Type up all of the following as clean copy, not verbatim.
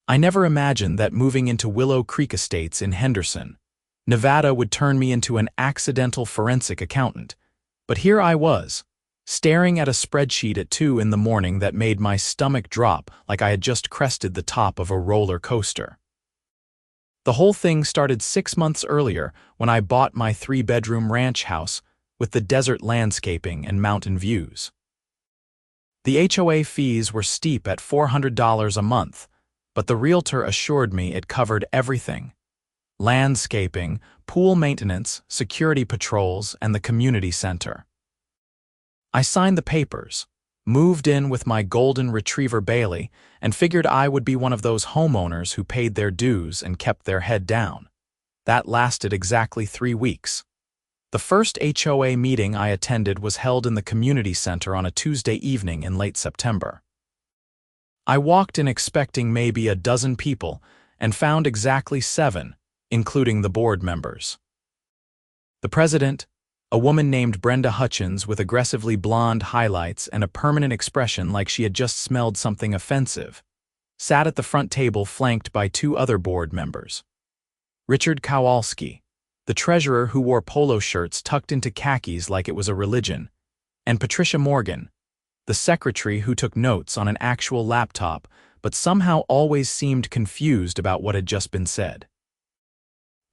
I never imagined that moving into Willow Creek Estates in Henderson, Nevada would turn me into an accidental forensic accountant. But here I was, staring at a spreadsheet at 2 in the morning that made my stomach drop like I had just crested the top of a roller coaster. The whole thing started 6 months earlier when I bought my 3-bedroom ranch house with the desert landscaping and mountain views. The HOA fees were steep at $400 a month, but the realtor assured me it covered everything: landscaping, pool maintenance, security patrols, and the community center. I signed the papers, moved in with my golden retriever Bailey, and figured I would be one of those homeowners who paid their dues and kept their head down. That lasted exactly 3 weeks. The first HOA meeting I attended was held in the community center on a Tuesday evening in late September. I walked in expecting maybe a dozen people and found exactly 7, including the board members. The president, a woman named Brenda Hutchins with aggressively blonde highlights and a permanent expression like she had just smelled something offensive, sat at the front table flanked by 2 other board members. Richard Kowalski, the treasurer who wore polo shirts tucked into khakis like it was a religion, and Patricia Morgan, the secretary who took notes on an actual laptop but somehow always seemed confused about what had just been said.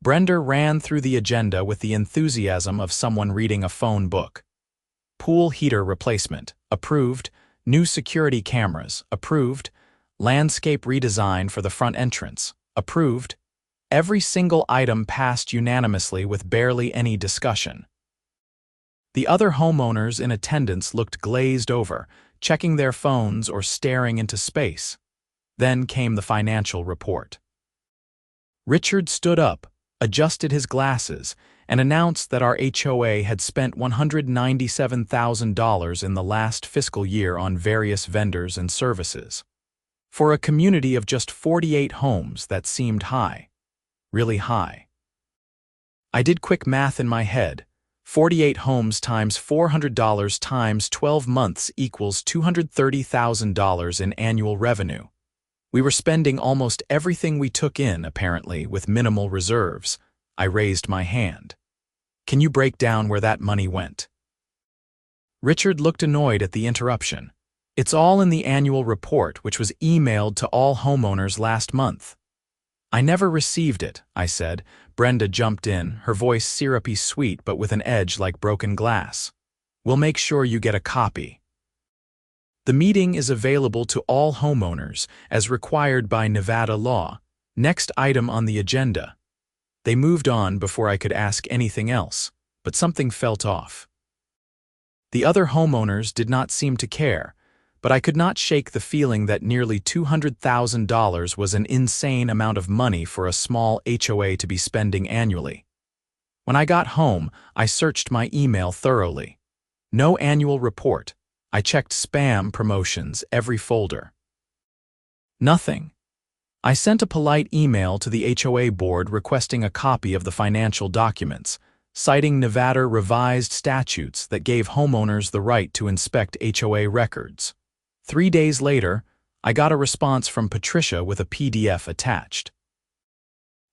Brenda ran through the agenda with the enthusiasm of someone reading a phone book. Pool heater replacement, approved. New security cameras, approved. Landscape redesign for the front entrance, approved. Every single item passed unanimously with barely any discussion. The other homeowners in attendance looked glazed over, checking their phones or staring into space. Then came the financial report. Richard stood up, adjusted his glasses, and announced that our HOA had spent $197,000 in the last fiscal year on various vendors and services. For a community of just 48 homes, that seemed high. Really high. I did quick math in my head. 48 homes times $400 times 12 months equals $230,000 in annual revenue. We were spending almost everything we took in, apparently, with minimal reserves. I raised my hand. Can you break down where that money went? Richard looked annoyed at the interruption. It's all in the annual report, which was emailed to all homeowners last month. I never received it, I said. Brenda jumped in, her voice syrupy sweet but with an edge like broken glass. We'll make sure you get a copy. The meeting is available to all homeowners, as required by Nevada law. Next item on the agenda. They moved on before I could ask anything else, but something felt off. The other homeowners did not seem to care, but I could not shake the feeling that nearly $200,000 was an insane amount of money for a small HOA to be spending annually. When I got home, I searched my email thoroughly. No annual report. I checked spam promotions, every folder. Nothing. I sent a polite email to the HOA board requesting a copy of the financial documents, citing Nevada revised statutes that gave homeowners the right to inspect HOA records. 3 days later, I got a response from Patricia with a PDF attached.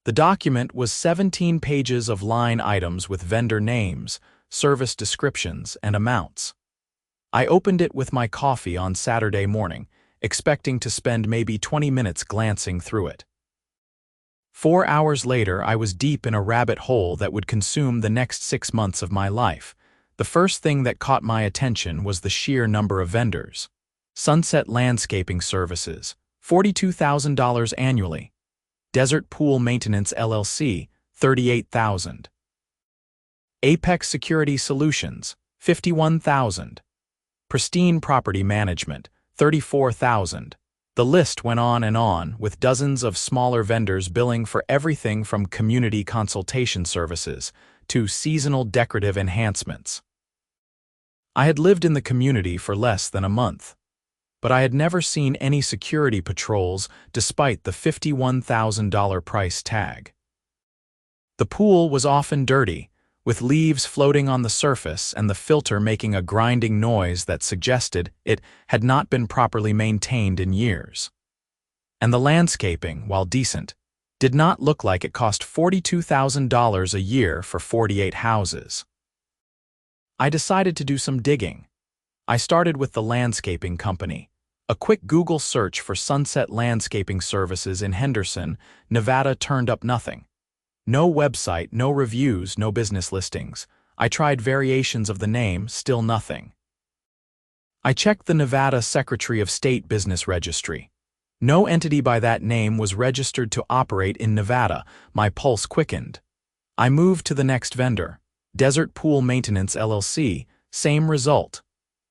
The document was 17 pages of line items with vendor names, service descriptions, and amounts. I opened it with my coffee on Saturday morning, expecting to spend maybe 20 minutes glancing through it. 4 hours later, I was deep in a rabbit hole that would consume the next 6 months of my life. The first thing that caught my attention was the sheer number of vendors. Sunset Landscaping Services, $42,000 annually. Desert Pool Maintenance LLC, $38,000. Apex Security Solutions, $51,000. Pristine Property Management, $34,000. The list went on, with dozens of smaller vendors billing for everything from community consultation services to seasonal decorative enhancements. I had lived in the community for less than a month, but I had never seen any security patrols despite the $51,000 price tag. The pool was often dirty, with leaves floating on the surface and the filter making a grinding noise that suggested it had not been properly maintained in years. And the landscaping, while decent, did not look like it cost $42,000 a year for 48 houses. I decided to do some digging. I started with the landscaping company. A quick Google search for Sunset Landscaping Services in Henderson, Nevada turned up nothing. No website, no reviews, no business listings. I tried variations of the name, still nothing. I checked the Nevada Secretary of State Business Registry. No entity by that name was registered to operate in Nevada. My pulse quickened. I moved to the next vendor, Desert Pool Maintenance LLC, same result.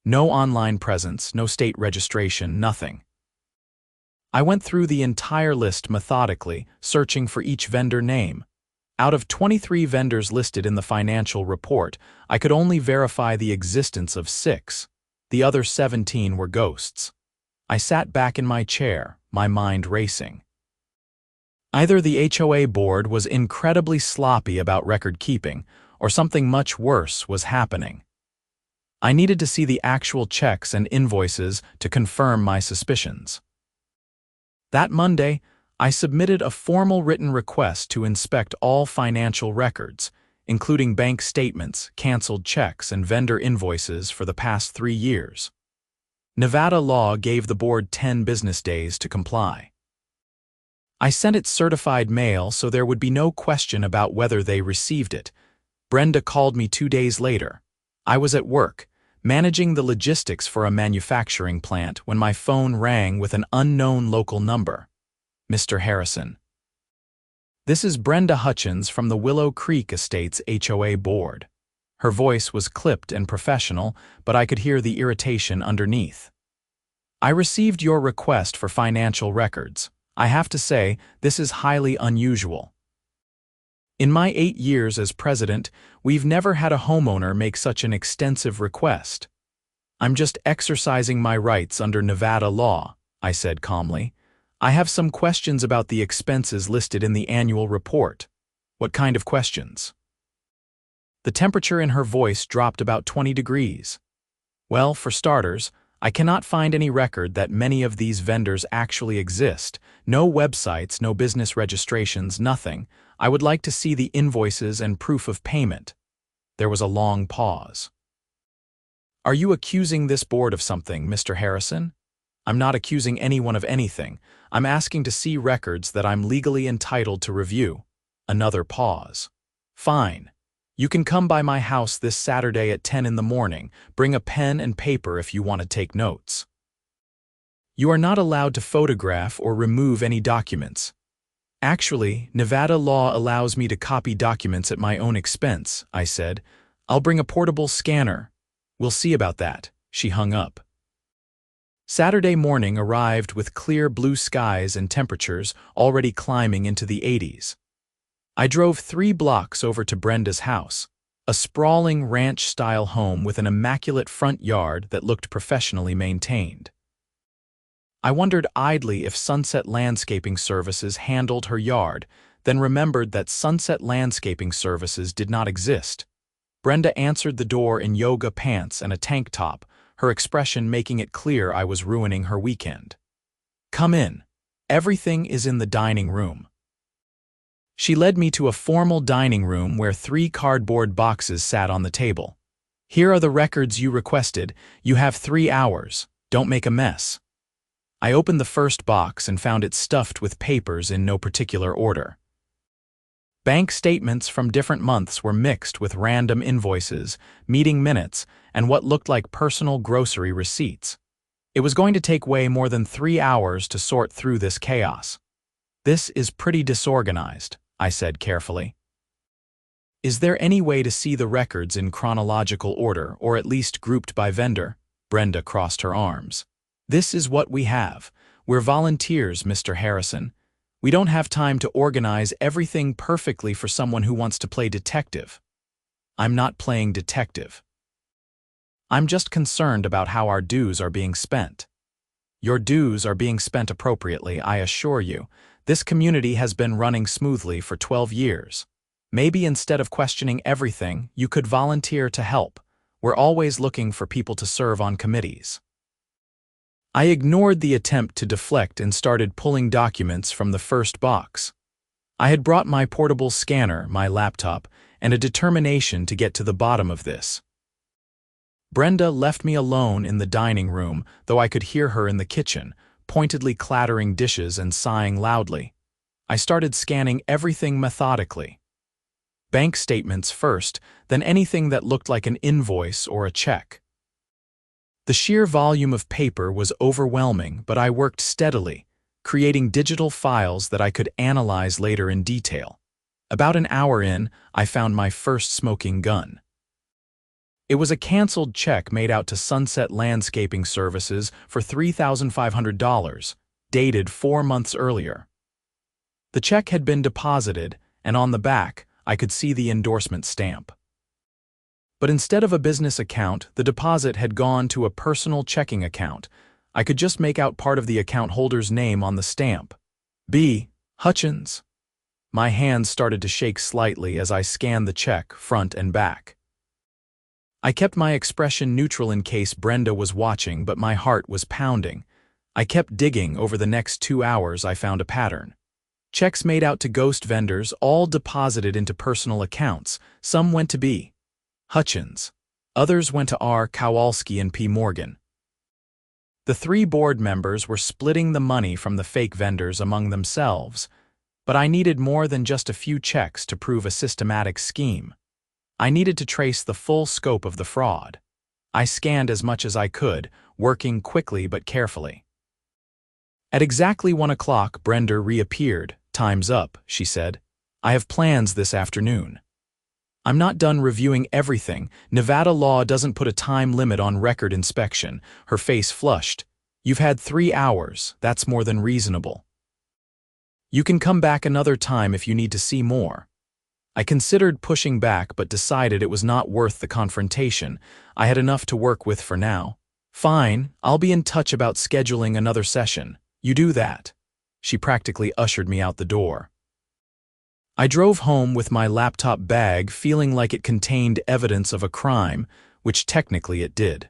No online presence, no state registration, nothing. I went through the entire list methodically, searching for each vendor name. Out of 23 vendors listed in the financial report, I could only verify the existence of 6. The other 17 were ghosts. I sat back in my chair, my mind racing. Either the HOA board was incredibly sloppy about record keeping, or something much worse was happening. I needed to see the actual checks and invoices to confirm my suspicions. That Monday, I submitted a formal written request to inspect all financial records, including bank statements, canceled checks, and vendor invoices for the past 3 years. Nevada law gave the board 10 business days to comply. I sent it certified mail so there would be no question about whether they received it. Brenda called me 2 days later. I was at work, managing the logistics for a manufacturing plant when my phone rang with an unknown local number. Mr. Harrison. This is Brenda Hutchins from the Willow Creek Estates HOA board. Her voice was clipped and professional, but I could hear the irritation underneath. I received your request for financial records. I have to say, this is highly unusual. In my 8 years as president, we've never had a homeowner make such an extensive request. I'm just exercising my rights under Nevada law, I said calmly. I have some questions about the expenses listed in the annual report. What kind of questions? The temperature in her voice dropped about 20 degrees. Well, for starters, I cannot find any record that many of these vendors actually exist. No websites, no business registrations, nothing. I would like to see the invoices and proof of payment. There was a long pause. Are you accusing this board of something, Mr. Harrison? I'm not accusing anyone of anything. I'm asking to see records that I'm legally entitled to review. Another pause. Fine. You can come by my house this Saturday at 10 in the morning. Bring a pen and paper if you want to take notes. You are not allowed to photograph or remove any documents. Actually, Nevada law allows me to copy documents at my own expense, I said. I'll bring a portable scanner. We'll see about that. She hung up. Saturday morning arrived with clear blue skies and temperatures already climbing into the 80s. I drove 3 blocks over to Brenda's house, a sprawling ranch-style home with an immaculate front yard that looked professionally maintained. I wondered idly if Sunset Landscaping Services handled her yard, then remembered that Sunset Landscaping Services did not exist. Brenda answered the door in yoga pants and a tank top, her expression making it clear I was ruining her weekend. Come in. Everything is in the dining room. She led me to a formal dining room where 3 cardboard boxes sat on the table. Here are the records you requested. You have 3 hours. Don't make a mess. I opened the first box and found it stuffed with papers in no particular order. Bank statements from different months were mixed with random invoices, meeting minutes, and what looked like personal grocery receipts. It was going to take way more than 3 hours to sort through this chaos. This is pretty disorganized, I said carefully. Is there any way to see the records in chronological order, or at least grouped by vendor? Brenda crossed her arms. This is what we have. We're volunteers, Mr. Harrison. We don't have time to organize everything perfectly for someone who wants to play detective. I'm not playing detective. I'm just concerned about how our dues are being spent. Your dues are being spent appropriately, I assure you. This community has been running smoothly for 12 years. Maybe instead of questioning everything, you could volunteer to help. We're always looking for people to serve on committees. I ignored the attempt to deflect and started pulling documents from the first box. I had brought my portable scanner, my laptop, and a determination to get to the bottom of this. Brenda left me alone in the dining room, though I could hear her in the kitchen, pointedly clattering dishes and sighing loudly. I started scanning everything methodically. Bank statements first, then anything that looked like an invoice or a check. The sheer volume of paper was overwhelming, but I worked steadily, creating digital files that I could analyze later in detail. About an hour in, I found my first smoking gun. It was a canceled check made out to Sunset Landscaping Services for $3,500, dated 4 months earlier. The check had been deposited, and on the back, I could see the endorsement stamp. But instead of a business account, the deposit had gone to a personal checking account. I could just make out part of the account holder's name on the stamp. B. Hutchins. My hands started to shake slightly as I scanned the check, front and back. I kept my expression neutral in case Brenda was watching, but my heart was pounding. I kept digging. Over the next 2 hours, I found a pattern. Checks made out to ghost vendors, all deposited into personal accounts. Some went to B. Hutchins. Others went to R. Kowalski and P. Morgan. The 3 board members were splitting the money from the fake vendors among themselves, but I needed more than just a few checks to prove a systematic scheme. I needed to trace the full scope of the fraud. I scanned as much as I could, working quickly but carefully. At exactly 1 o'clock, Brenda reappeared. "Time's up," she said. "I have plans this afternoon." "I'm not done reviewing everything. Nevada law doesn't put a time limit on record inspection." Her face flushed. "You've had 3 hours. That's more than reasonable. You can come back another time if you need to see more." I considered pushing back but decided it was not worth the confrontation. I had enough to work with for now. "Fine, I'll be in touch about scheduling another session. You do that." She practically ushered me out the door. I drove home with my laptop bag feeling like it contained evidence of a crime, which technically it did.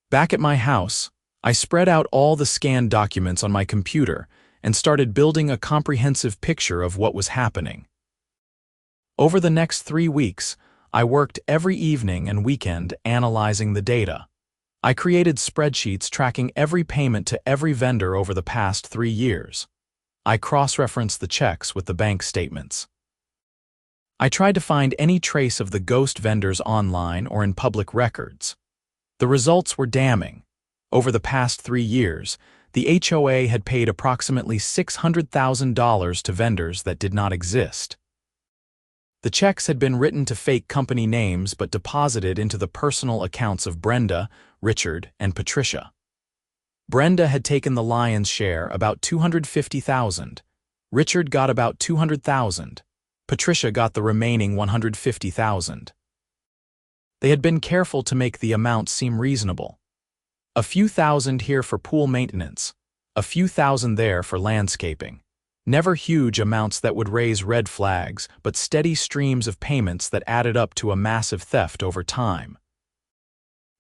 Back at my house, I spread out all the scanned documents on my computer and started building a comprehensive picture of what was happening. Over the next 3 weeks, I worked every evening and weekend analyzing the data. I created spreadsheets tracking every payment to every vendor over the past 3 years. I cross-referenced the checks with the bank statements. I tried to find any trace of the ghost vendors online or in public records. The results were damning. Over the past 3 years, the HOA had paid approximately $600,000 to vendors that did not exist. The checks had been written to fake company names but deposited into the personal accounts of Brenda, Richard, and Patricia. Brenda had taken the lion's share, about $250,000. Richard got about $200,000. Patricia got the remaining $150,000. They had been careful to make the amount seem reasonable. A few thousand here for pool maintenance, a few thousand there for landscaping. Never huge amounts that would raise red flags, but steady streams of payments that added up to a massive theft over time.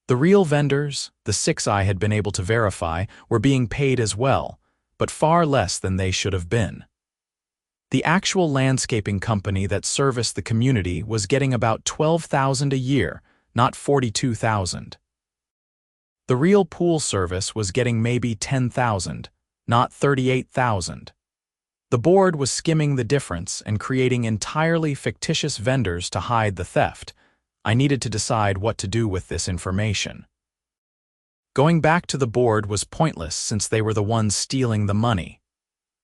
The real vendors, the 6 I had been able to verify, were being paid as well, but far less than they should have been. The actual landscaping company that serviced the community was getting about $12,000 a year, not $42,000. The real pool service was getting maybe $10,000, not $38,000. The board was skimming the difference and creating entirely fictitious vendors to hide the theft. I needed to decide what to do with this information. Going back to the board was pointless since they were the ones stealing the money.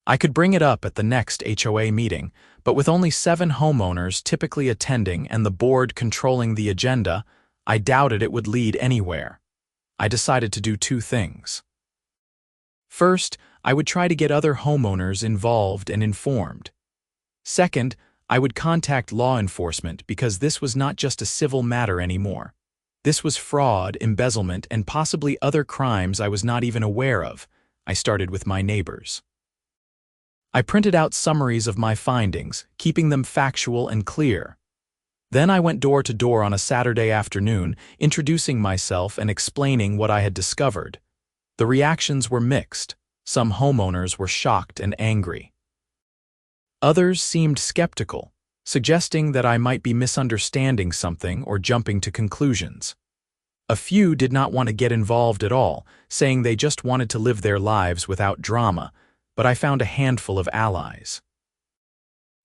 I could bring it up at the next HOA meeting, but with only 7 homeowners typically attending and the board controlling the agenda, I doubted it would lead anywhere. I decided to do 2 things. First, I would try to get other homeowners involved and informed. Second, I would contact law enforcement because this was not just a civil matter anymore. This was fraud, embezzlement, and possibly other crimes I was not even aware of. I started with my neighbors. I printed out summaries of my findings, keeping them factual and clear. Then I went door to door on a Saturday afternoon, introducing myself and explaining what I had discovered. The reactions were mixed. Some homeowners were shocked and angry. Others seemed skeptical, suggesting that I might be misunderstanding something or jumping to conclusions. A few did not want to get involved at all, saying they just wanted to live their lives without drama, but I found a handful of allies.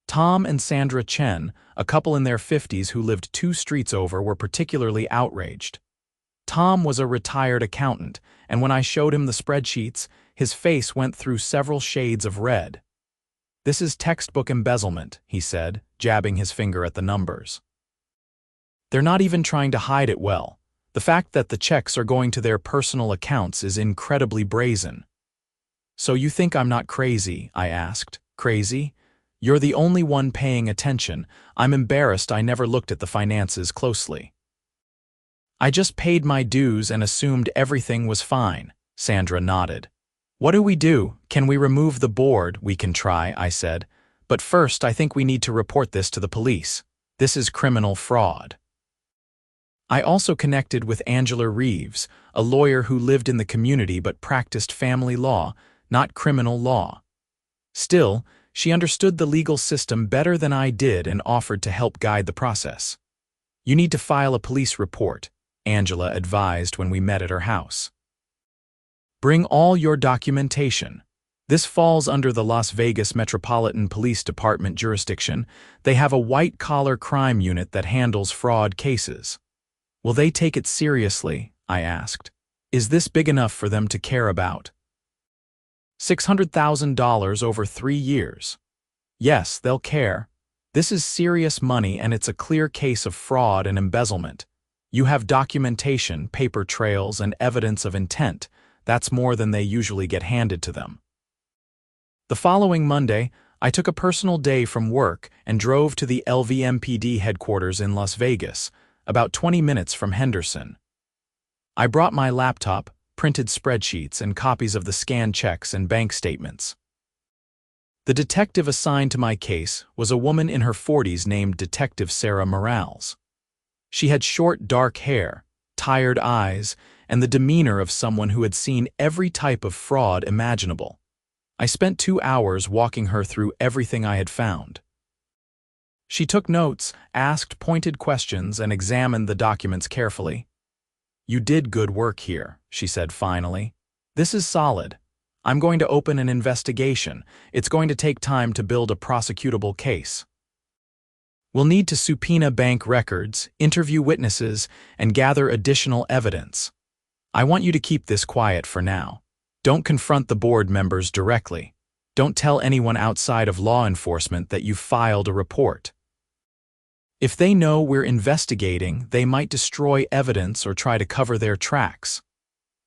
Tom and Sandra Chen, a couple in their 50s who lived 2 streets over, were particularly outraged. Tom was a retired accountant, and when I showed him the spreadsheets, his face went through several shades of red. "This is textbook embezzlement," he said, jabbing his finger at the numbers. "They're not even trying to hide it well. The fact that the checks are going to their personal accounts is incredibly brazen." "So you think I'm not crazy?" I asked. "Crazy? You're the only one paying attention. I'm embarrassed I never looked at the finances closely." "I just paid my dues and assumed everything was fine," Sandra nodded. "What do we do? Can we remove the board?" "We can try," I said. "But first, I think we need to report this to the police. This is criminal fraud." I also connected with Angela Reeves, a lawyer who lived in the community but practiced family law, not criminal law. Still, she understood the legal system better than I did and offered to help guide the process. "You need to file a police report," Angela advised when we met at her house. "Bring all your documentation. This falls under the Las Vegas Metropolitan Police Department jurisdiction. They have a white-collar crime unit that handles fraud cases." "Will they take it seriously?" I asked. "Is this big enough for them to care about?" $600,000 over 3 years. "Yes, they'll care. This is serious money and it's a clear case of fraud and embezzlement. You have documentation, paper trails, and evidence of intent. That's more than they usually get handed to them." The following Monday, I took a personal day from work and drove to the LVMPD headquarters in Las Vegas, about 20 minutes from Henderson. I brought my laptop, printed spreadsheets, and copies of the scanned checks and bank statements. The detective assigned to my case was a woman in her 40s named Detective Sarah Morales. She had short, dark hair, tired eyes, and the demeanor of someone who had seen every type of fraud imaginable. I spent 2 hours walking her through everything I had found. She took notes, asked pointed questions, and examined the documents carefully. "You did good work here," she said finally. "This is solid. I'm going to open an investigation. It's going to take time to build a prosecutable case. We'll need to subpoena bank records, interview witnesses, and gather additional evidence. I want you to keep this quiet for now. Don't confront the board members directly. Don't tell anyone outside of law enforcement that you've filed a report. If they know we're investigating, they might destroy evidence or try to cover their tracks."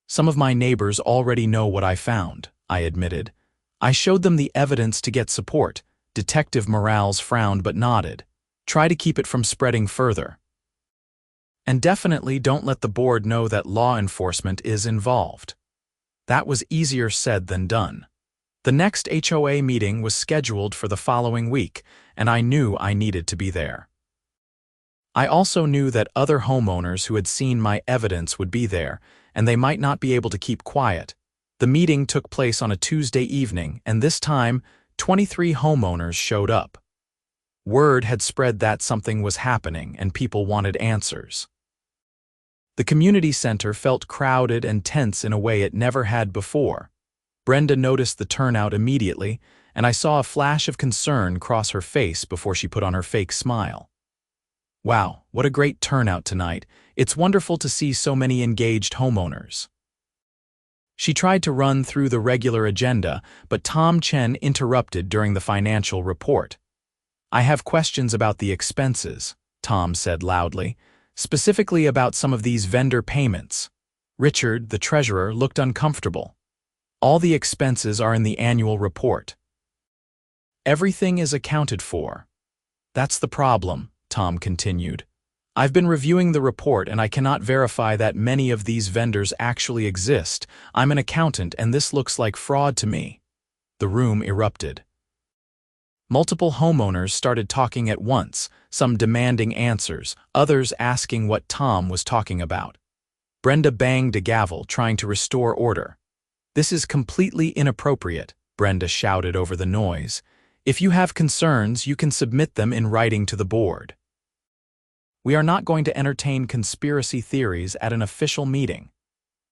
"Some of my neighbors already know what I found," I admitted. "I showed them the evidence to get support." Detective Morales frowned but nodded. "Try to keep it from spreading further. And definitely don't let the board know that law enforcement is involved." That was easier said than done. The next HOA meeting was scheduled for the following week, and I knew I needed to be there. I also knew that other homeowners who had seen my evidence would be there, and they might not be able to keep quiet. The meeting took place on a Tuesday evening, and this time, 23 homeowners showed up. Word had spread that something was happening, and people wanted answers. The community center felt crowded and tense in a way it never had before. Brenda noticed the turnout immediately, and I saw a flash of concern cross her face before she put on her fake smile. "Wow, what a great turnout tonight. It's wonderful to see so many engaged homeowners." She tried to run through the regular agenda, but Tom Chen interrupted during the financial report. "I have questions about the expenses," Tom said loudly, "specifically about some of these vendor payments." Richard, the treasurer, looked uncomfortable. "All the expenses are in the annual report. Everything is accounted for." "That's the problem," Tom continued. "I've been reviewing the report and I cannot verify that many of these vendors actually exist. I'm an accountant and this looks like fraud to me." The room erupted. Multiple homeowners started talking at once, some demanding answers, others asking what Tom was talking about. Brenda banged a gavel, trying to restore order. "This is completely inappropriate," Brenda shouted over the noise. "If you have concerns, you can submit them in writing to the board. We are not going to entertain conspiracy theories at an official meeting."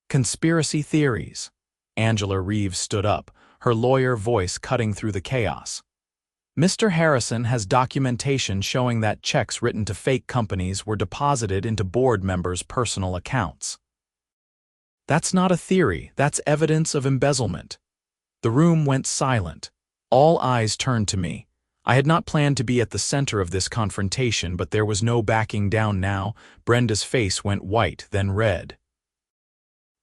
"Conspiracy theories." Angela Reeves stood up, her lawyer voice cutting through the chaos. "Mr. Harrison has documentation showing that checks written to fake companies were deposited into board members' personal accounts." "That's not a theory, that's evidence of embezzlement." The room went silent. All eyes turned to me. I had not planned to be at the center of this confrontation, but there was no backing down now. Brenda's face went white, then red.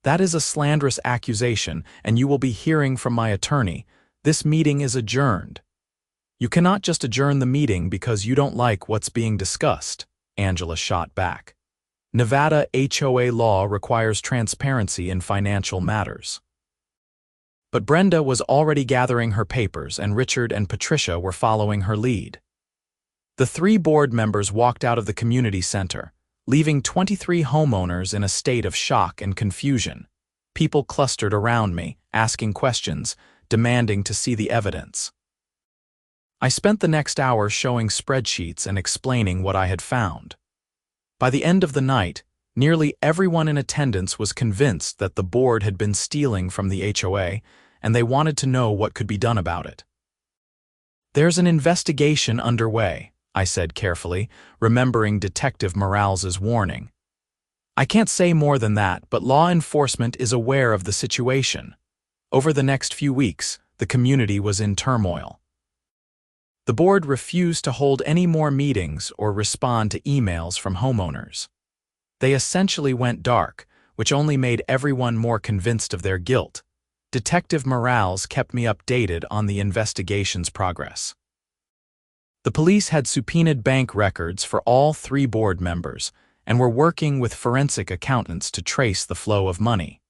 "That is a slanderous accusation, and you will be hearing from my attorney. This meeting is adjourned." "You cannot just adjourn the meeting because you don't like what's being discussed," Angela shot back. "Nevada HOA law requires transparency in financial matters." But Brenda was already gathering her papers, and Richard and Patricia were following her lead. The 3 board members walked out of the community center, leaving 23 homeowners in a state of shock and confusion. People clustered around me, asking questions, demanding to see the evidence. I spent the next hour showing spreadsheets and explaining what I had found. By the end of the night, nearly everyone in attendance was convinced that the board had been stealing from the HOA, and they wanted to know what could be done about it. "There's an investigation underway," I said carefully, remembering Detective Morales's warning. "I can't say more than that, but law enforcement is aware of the situation." Over the next few weeks, the community was in turmoil. The board refused to hold any more meetings or respond to emails from homeowners. They essentially went dark, which only made everyone more convinced of their guilt. Detective Morales kept me updated on the investigation's progress. The police had subpoenaed bank records for all 3 board members and were working with forensic accountants to trace the flow of money.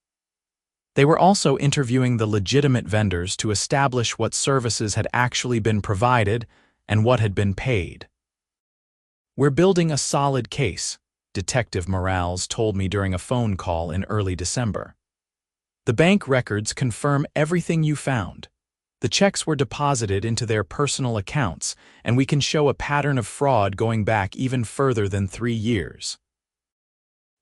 They were also interviewing the legitimate vendors to establish what services had actually been provided and what had been paid. "We're building a solid case," Detective Morales told me during a phone call in early December. "The bank records confirm everything you found. The checks were deposited into their personal accounts, and we can show a pattern of fraud going back even further than 3 years.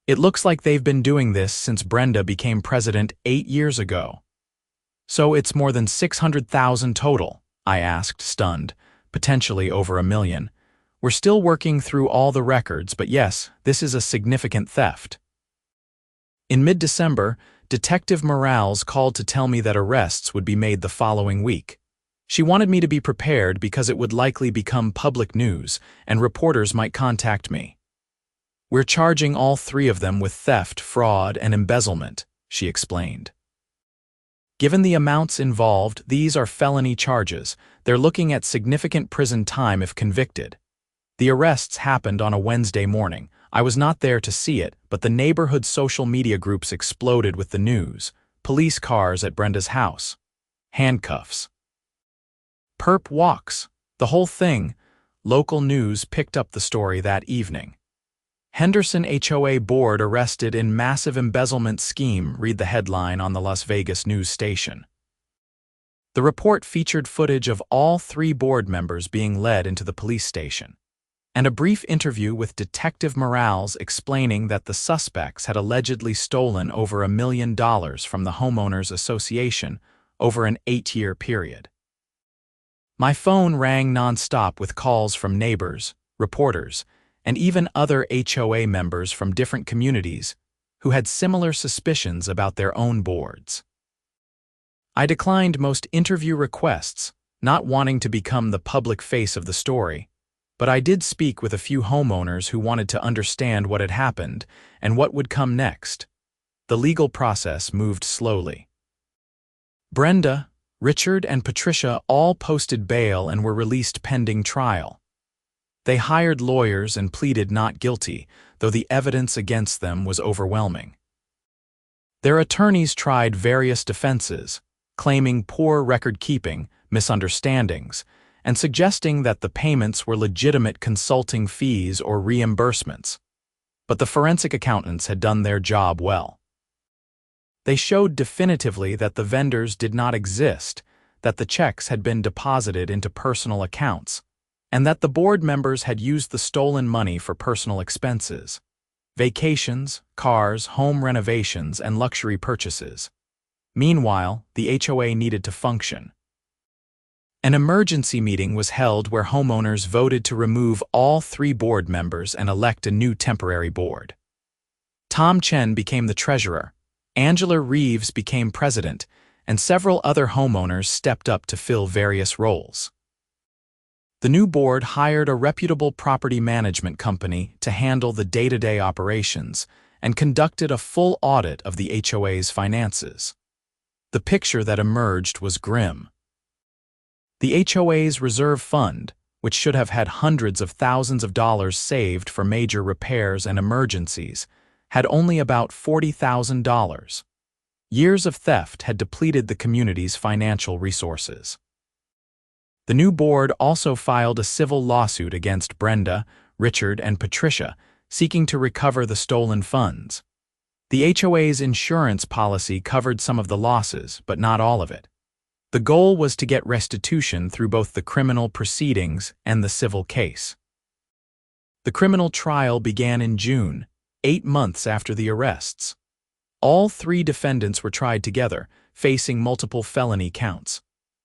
It looks like they've been doing this since Brenda became president 8 years ago." "So it's more than 600,000 total?" I asked, stunned. "Potentially over $1 million. We're still working through all the records, but yes, this is a significant theft." In mid-December, Detective Morales called to tell me that arrests would be made the following week. She wanted me to be prepared because it would likely become public news, and reporters might contact me. "We're charging all 3 of them with theft, fraud, and embezzlement," she explained. "Given the amounts involved, these are felony charges. They're looking at significant prison time if convicted." The arrests happened on a Wednesday morning. I was not there to see it, but the neighborhood social media groups exploded with the news. Police cars at Brenda's house. Handcuffs. Perp walks. The whole thing. Local news picked up the story that evening. "Henderson HOA board arrested in massive embezzlement scheme," read the headline on the Las Vegas news station. The report featured footage of all 3 board members being led into the police station, and a brief interview with Detective Morales explaining that the suspects had allegedly stolen over $1 million from the Homeowners Association over an 8-year period. My phone rang nonstop with calls from neighbors, reporters, and even other HOA members from different communities who had similar suspicions about their own boards. I declined most interview requests, not wanting to become the public face of the story, but I did speak with a few homeowners who wanted to understand what had happened and what would come next. The legal process moved slowly. Brenda, Richard, and Patricia all posted bail and were released pending trial. They hired lawyers and pleaded not guilty, though the evidence against them was overwhelming. Their attorneys tried various defenses, claiming poor record-keeping, misunderstandings, and suggesting that the payments were legitimate consulting fees or reimbursements. But the forensic accountants had done their job well. They showed definitively that the vendors did not exist, that the checks had been deposited into personal accounts, and that the board members had used the stolen money for personal expenses: vacations, cars, home renovations, and luxury purchases. Meanwhile, the HOA needed to function. An emergency meeting was held where homeowners voted to remove all 3 board members and elect a new temporary board. Tom Chen became the treasurer, Angela Reeves became president, and several other homeowners stepped up to fill various roles. The new board hired a reputable property management company to handle the day-to-day operations and conducted a full audit of the HOA's finances. The picture that emerged was grim. The HOA's reserve fund, which should have had hundreds of thousands of dollars saved for major repairs and emergencies, had only about $40,000. Years of theft had depleted the community's financial resources. The new board also filed a civil lawsuit against Brenda, Richard, and Patricia, seeking to recover the stolen funds. The HOA's insurance policy covered some of the losses, but not all of it. The goal was to get restitution through both the criminal proceedings and the civil case. The criminal trial began in June, 8 months after the arrests. All 3 defendants were tried together, facing multiple felony counts.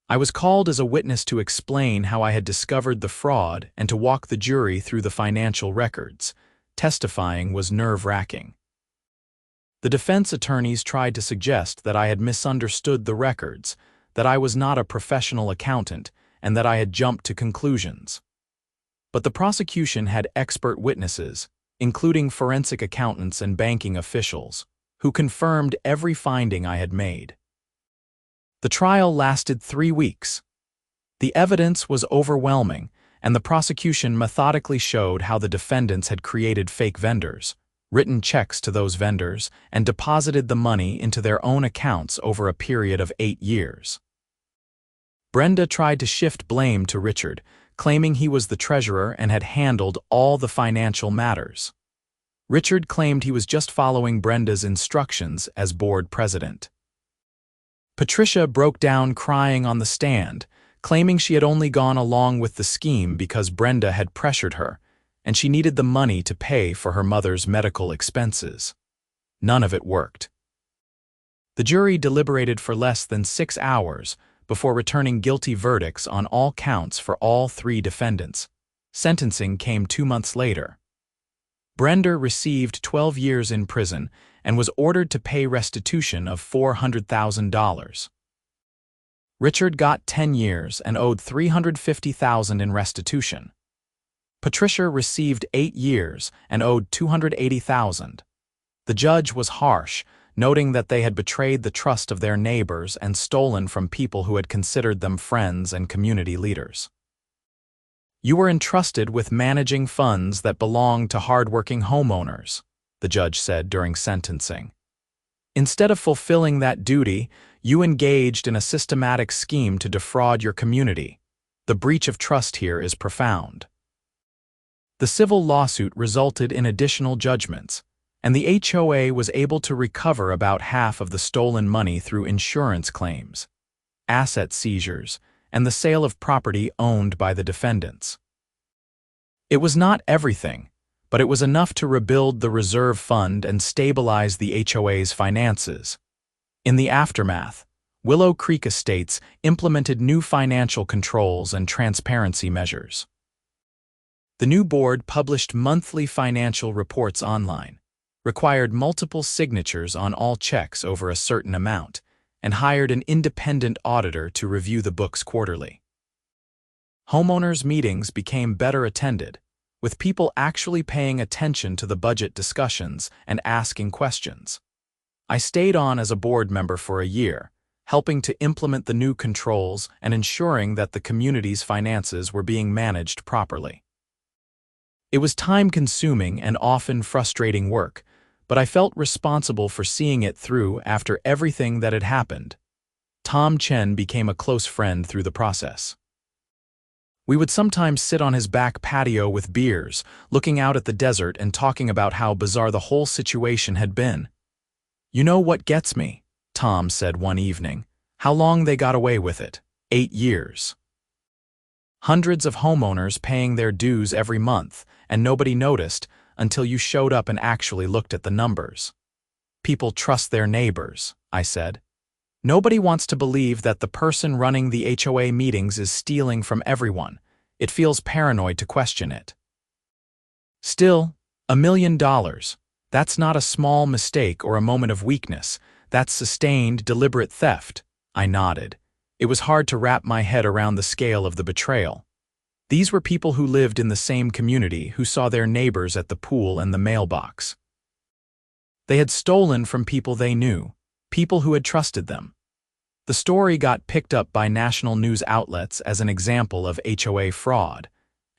I was called as a witness to explain how I had discovered the fraud and to walk the jury through the financial records. Testifying was nerve-wracking. The defense attorneys tried to suggest that I had misunderstood the records, that I was not a professional accountant, and that I had jumped to conclusions. But the prosecution had expert witnesses, including forensic accountants and banking officials, who confirmed every finding I had made. The trial lasted 3 weeks. The evidence was overwhelming, and the prosecution methodically showed how the defendants had created fake vendors, written checks to those vendors, and deposited the money into their own accounts over a period of 8 years. Brenda tried to shift blame to Richard, claiming he was the treasurer and had handled all the financial matters. Richard claimed he was just following Brenda's instructions as board president. Patricia broke down crying on the stand, claiming she had only gone along with the scheme because Brenda had pressured her, and she needed the money to pay for her mother's medical expenses. None of it worked. The jury deliberated for less than 6 hours before returning guilty verdicts on all counts for all 3 defendants. Sentencing came 2 months later. Brenda received 12 years in prison and was ordered to pay restitution of $400,000. Richard got 10 years and owed $350,000 in restitution. Patricia received 8 years and owed $280,000. The judge was harsh, noting that they had betrayed the trust of their neighbors and stolen from people who had considered them friends and community leaders. "You were entrusted with managing funds that belong to hardworking homeowners," the judge said during sentencing. "Instead of fulfilling that duty, you engaged in a systematic scheme to defraud your community. The breach of trust here is profound." The civil lawsuit resulted in additional judgments, and the HOA was able to recover about half of the stolen money through insurance claims, asset seizures, and the sale of property owned by the defendants. It was not everything, but it was enough to rebuild the reserve fund and stabilize the HOA's finances. In the aftermath, Willow Creek Estates implemented new financial controls and transparency measures. The new board published monthly financial reports online, required multiple signatures on all checks over a certain amount, and hired an independent auditor to review the books quarterly. Homeowners' meetings became better attended, with people actually paying attention to the budget discussions and asking questions. I stayed on as a board member for a year, helping to implement the new controls and ensuring that the community's finances were being managed properly. It was time-consuming and often frustrating work, but I felt responsible for seeing it through after everything that had happened. Tom Chen became a close friend through the process. We would sometimes sit on his back patio with beers, looking out at the desert and talking about how bizarre the whole situation had been. "You know what gets me?" Tom said one evening. How long they got away with it? 8 years. Hundreds of homeowners paying their dues every month, and nobody noticed until you showed up and actually looked at the numbers. People trust their neighbors, I said. Nobody wants to believe that the person running the HOA meetings is stealing from everyone. It feels paranoid to question it. Still, $1 million. That's not a small mistake or a moment of weakness. That's sustained, deliberate theft. I nodded. It was hard to wrap my head around the scale of the betrayal. These were people who lived in the same community, who saw their neighbors at the pool and the mailbox. They had stolen from people they knew, people who had trusted them. The story got picked up by national news outlets as an example of HOA fraud,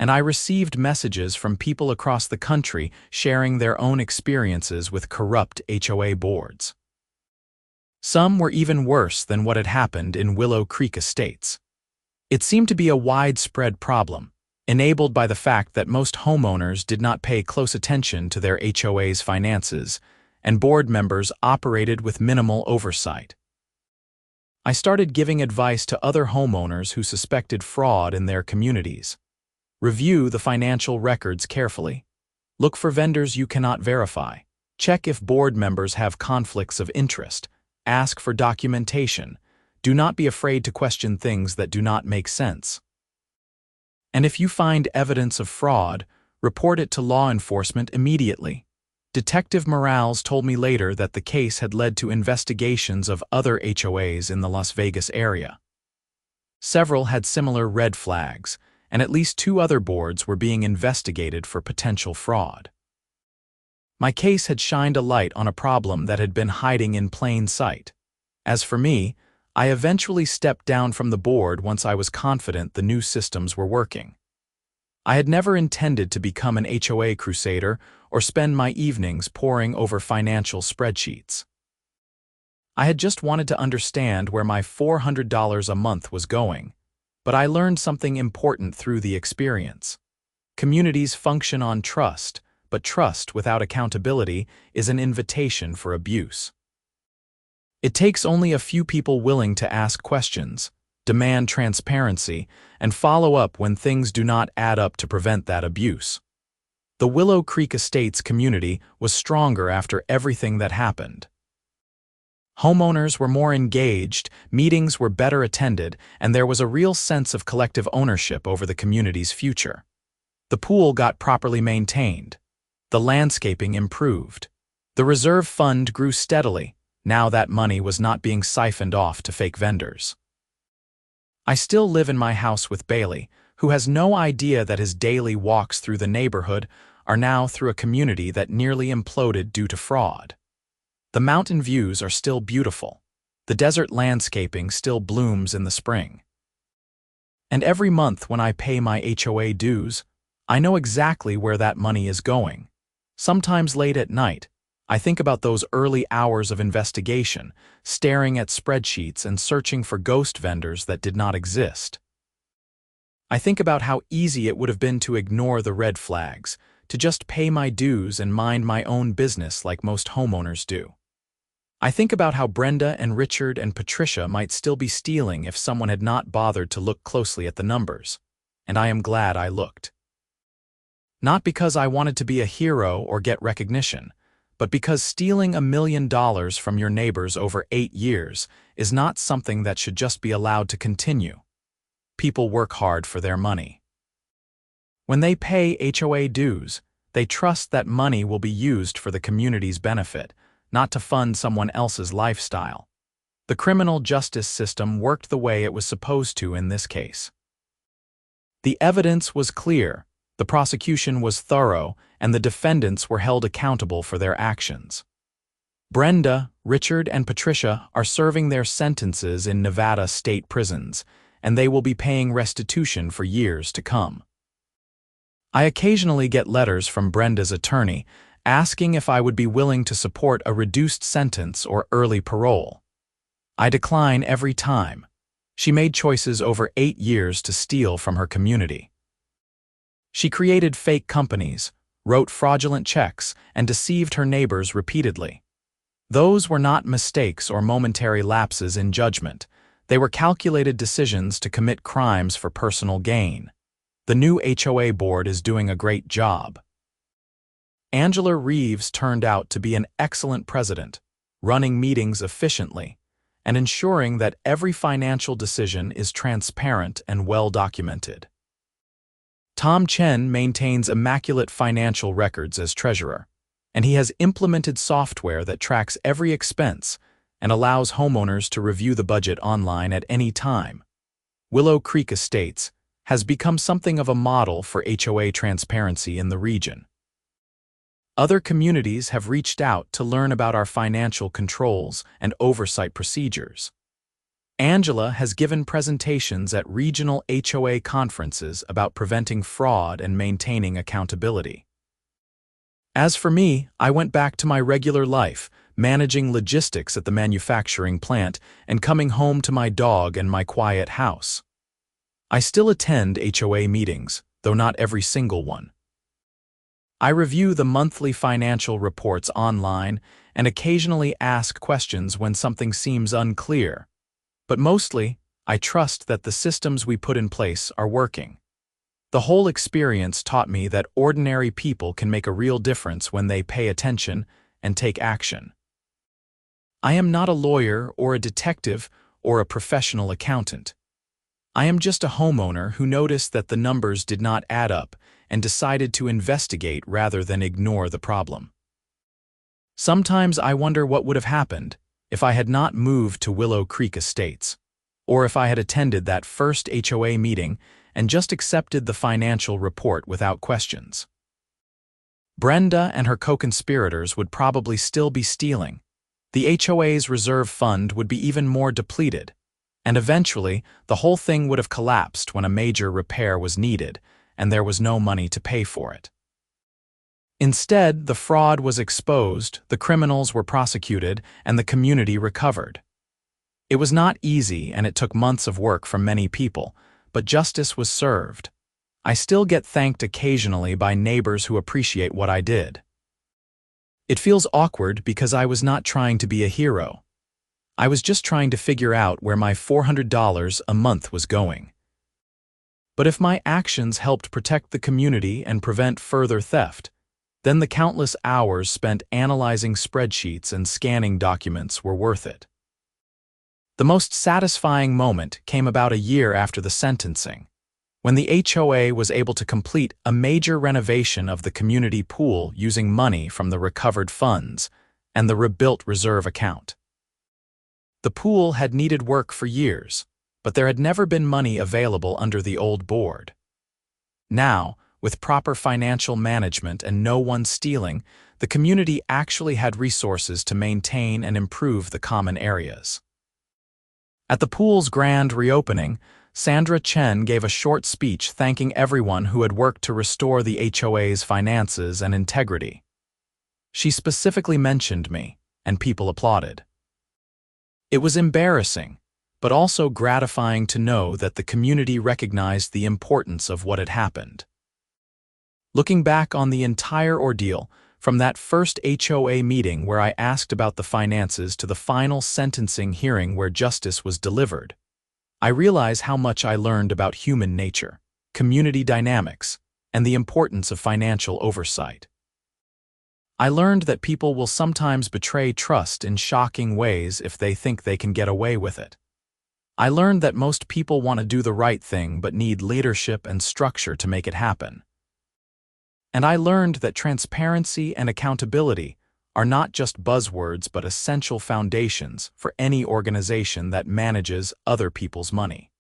and I received messages from people across the country sharing their own experiences with corrupt HOA boards. Some were even worse than what had happened in Willow Creek Estates. It seemed to be a widespread problem, enabled by the fact that most homeowners did not pay close attention to their HOA's finances, and board members operated with minimal oversight. I started giving advice to other homeowners who suspected fraud in their communities. Review the financial records carefully. Look for vendors you cannot verify. Check if board members have conflicts of interest. Ask for documentation. Do not be afraid to question things that do not make sense. And if you find evidence of fraud, report it to law enforcement immediately. Detective Morales told me later that the case had led to investigations of other HOAs in the Las Vegas area. Several had similar red flags, and at least 2 other boards were being investigated for potential fraud. My case had shined a light on a problem that had been hiding in plain sight. As for me, I eventually stepped down from the board once I was confident the new systems were working. I had never intended to become an HOA crusader or spend my evenings poring over financial spreadsheets. I had just wanted to understand where my $400 a month was going, but I learned something important through the experience. Communities function on trust, but trust without accountability is an invitation for abuse. It takes only a few people willing to ask questions, demand transparency, and follow up when things do not add up to prevent that abuse. The Willow Creek Estates community was stronger after everything that happened. Homeowners were more engaged, meetings were better attended, and there was a real sense of collective ownership over the community's future. The pool got properly maintained. The landscaping improved. The reserve fund grew steadily. Now that money was not being siphoned off to fake vendors. I still live in my house with Bailey, who has no idea that his daily walks through the neighborhood are now through a community that nearly imploded due to fraud. The mountain views are still beautiful. The desert landscaping still blooms in the spring. And every month when I pay my HOA dues, I know exactly where that money is going. Sometimes late at night, I think about those early hours of investigation, staring at spreadsheets and searching for ghost vendors that did not exist. I think about how easy it would have been to ignore the red flags, to just pay my dues and mind my own business like most homeowners do. I think about how Brenda and Richard and Patricia might still be stealing if someone had not bothered to look closely at the numbers, and I am glad I looked. Not because I wanted to be a hero or get recognition, but because stealing $1 million from your neighbors over 8 years is not something that should just be allowed to continue. People work hard for their money. When they pay HOA dues, they trust that money will be used for the community's benefit, not to fund someone else's lifestyle. The criminal justice system worked the way it was supposed to in this case. The evidence was clear, the prosecution was thorough, and the defendants were held accountable for their actions. Brenda, Richard, and Patricia are serving their sentences in Nevada state prisons, and they will be paying restitution for years to come. I occasionally get letters from Brenda's attorney asking if I would be willing to support a reduced sentence or early parole. I decline every time. She made choices over 8 years to steal from her community. She created fake companies, wrote fraudulent checks, and deceived her neighbors repeatedly. Those were not mistakes or momentary lapses in judgment. They were calculated decisions to commit crimes for personal gain. The new HOA board is doing a great job. Angela Reeves turned out to be an excellent president, running meetings efficiently, and ensuring that every financial decision is transparent and well documented. Tom Chen maintains immaculate financial records as treasurer, and he has implemented software that tracks every expense and allows homeowners to review the budget online at any time. Willow Creek Estates has become something of a model for HOA transparency in the region. Other communities have reached out to learn about our financial controls and oversight procedures. Angela has given presentations at regional HOA conferences about preventing fraud and maintaining accountability. As for me, I went back to my regular life, managing logistics at the manufacturing plant and coming home to my dog and my quiet house. I still attend HOA meetings, though not every single one. I review the monthly financial reports online and occasionally ask questions when something seems unclear. But mostly, I trust that the systems we put in place are working. The whole experience taught me that ordinary people can make a real difference when they pay attention and take action. I am not a lawyer or a detective or a professional accountant. I am just a homeowner who noticed that the numbers did not add up and decided to investigate rather than ignore the problem. Sometimes I wonder what would have happened if I had not moved to Willow Creek Estates, or if I had attended that first HOA meeting and just accepted the financial report without questions. Brenda and her co-conspirators would probably still be stealing. The HOA's reserve fund would be even more depleted, and eventually the whole thing would have collapsed when a major repair was needed and there was no money to pay for it. Instead, the fraud was exposed, the criminals were prosecuted, and the community recovered. It was not easy and it took months of work from many people, but justice was served. I still get thanked occasionally by neighbors who appreciate what I did. It feels awkward because I was not trying to be a hero. I was just trying to figure out where my $400 a month was going. But if my actions helped protect the community and prevent further theft, then the countless hours spent analyzing spreadsheets and scanning documents were worth it. The most satisfying moment came about a year after the sentencing, when the HOA was able to complete a major renovation of the community pool using money from the recovered funds and the rebuilt reserve account. The pool had needed work for years, but there had never been money available under the old board. Now, with proper financial management and no one stealing, the community actually had resources to maintain and improve the common areas. At the pool's grand reopening, Sandra Chen gave a short speech thanking everyone who had worked to restore the HOA's finances and integrity. She specifically mentioned me, and people applauded. It was embarrassing, but also gratifying to know that the community recognized the importance of what had happened. Looking back on the entire ordeal, from that first HOA meeting where I asked about the finances to the final sentencing hearing where justice was delivered, I realize how much I learned about human nature, community dynamics, and the importance of financial oversight. I learned that people will sometimes betray trust in shocking ways if they think they can get away with it. I learned that most people want to do the right thing but need leadership and structure to make it happen. And I learned that transparency and accountability are not just buzzwords but essential foundations for any organization that manages other people's money.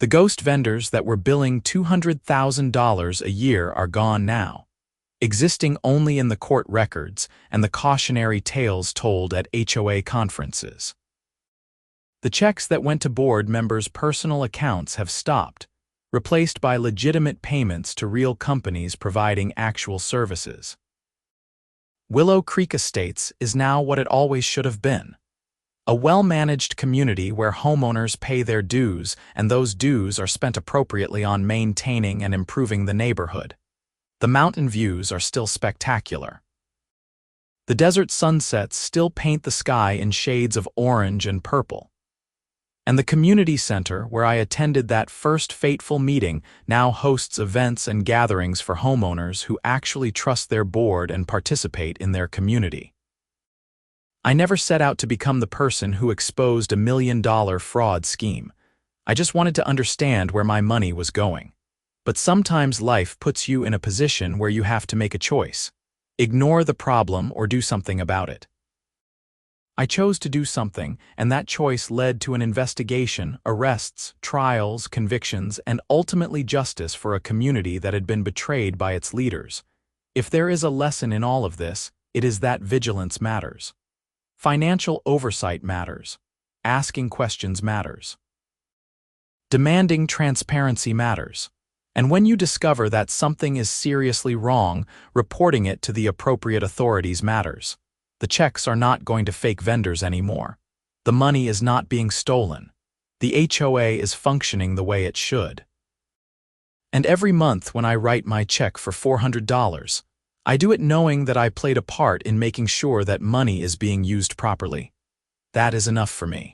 The ghost vendors that were billing $200,000 a year are gone now, existing only in the court records and the cautionary tales told at HOA conferences. The checks that went to board members' personal accounts have stopped, replaced by legitimate payments to real companies providing actual services. Willow Creek Estates is now what it always should have been: a well-managed community where homeowners pay their dues and those dues are spent appropriately on maintaining and improving the neighborhood. The mountain views are still spectacular. The desert sunsets still paint the sky in shades of orange and purple. And the community center, where I attended that first fateful meeting, now hosts events and gatherings for homeowners who actually trust their board and participate in their community. I never set out to become the person who exposed a $1 million fraud scheme. I just wanted to understand where my money was going. But sometimes life puts you in a position where you have to make a choice. Ignore the problem or do something about it. I chose to do something, and that choice led to an investigation, arrests, trials, convictions, and ultimately justice for a community that had been betrayed by its leaders. If there is a lesson in all of this, it is that vigilance matters. Financial oversight matters. Asking questions matters. Demanding transparency matters. And when you discover that something is seriously wrong, reporting it to the appropriate authorities matters. The checks are not going to fake vendors anymore. The money is not being stolen. The HOA is functioning the way it should. And every month when I write my check for $400, I do it knowing that I played a part in making sure that money is being used properly. That is enough for me.